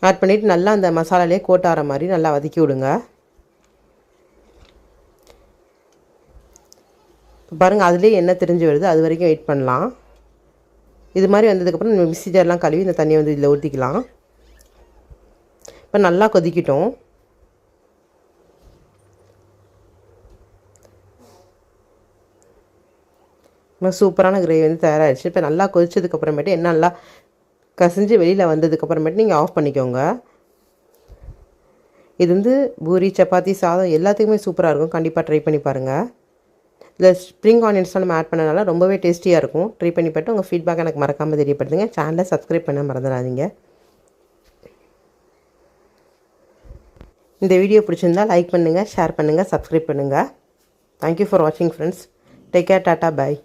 Add பண்ணிவிட்டு நல்லா அந்த மசாலாலே கோட் ஆகிற மாதிரி நல்லா வதக்கி விடுங்க. பாருங்கள் அதுலேயே எண்ணெய் திரிஞ்சு வருது, அது வரைக்கும் வெயிட் பண்ணலாம். இது மாதிரி வந்ததுக்கப்புறம் நம்ம மிக்ஸி ஜார்லாம் கழுவி இந்த தண்ணியை வந்து இதில் ஊற்றிக்கலாம். இப்போ நல்லா கொதிக்கிட்டோம். சூப்பரான கிரேவி வந்து தயாராகிடுச்சு. இப்போ நல்லா கொதிச்சதுக்கப்புறமேட்டு என்ன நல்லா கசிஞ்சு வெளியில் வந்ததுக்கப்புறமேட்டு நீங்கள் ஆஃப் பண்ணிக்கோங்க. இது வந்து பூரி, சப்பாத்தி, சாதம் எல்லாத்துக்குமே சூப்பராக இருக்கும். கண்டிப்பாக ட்ரை பண்ணி பாருங்கள். இதில் ஸ்ப்ரிங் ஆனியன்ஸ்லாம் நம்ம ஆட் பண்ணனால ரொம்பவே டேஸ்டியாக இருக்கும். ட்ரை பண்ணி பார்த்து உங்கள் ஃபீட்பேக் எனக்கு மறக்காமல் தெரியப்படுத்துங்க. சேனலை சப்ஸ்கிரைப் பண்ண மறந்துடாதீங்க. இந்த வீடியோ பிடிச்சிருந்தால் லைக் பண்ணுங்கள், ஷேர் பண்ணுங்கள், சப்ஸ்கிரைப் பண்ணுங்கள். தேங்க்யூ ஃபார் வாட்சிங் ஃப்ரெண்ட்ஸ். டேக் கேர், டாட்டா, பாய்.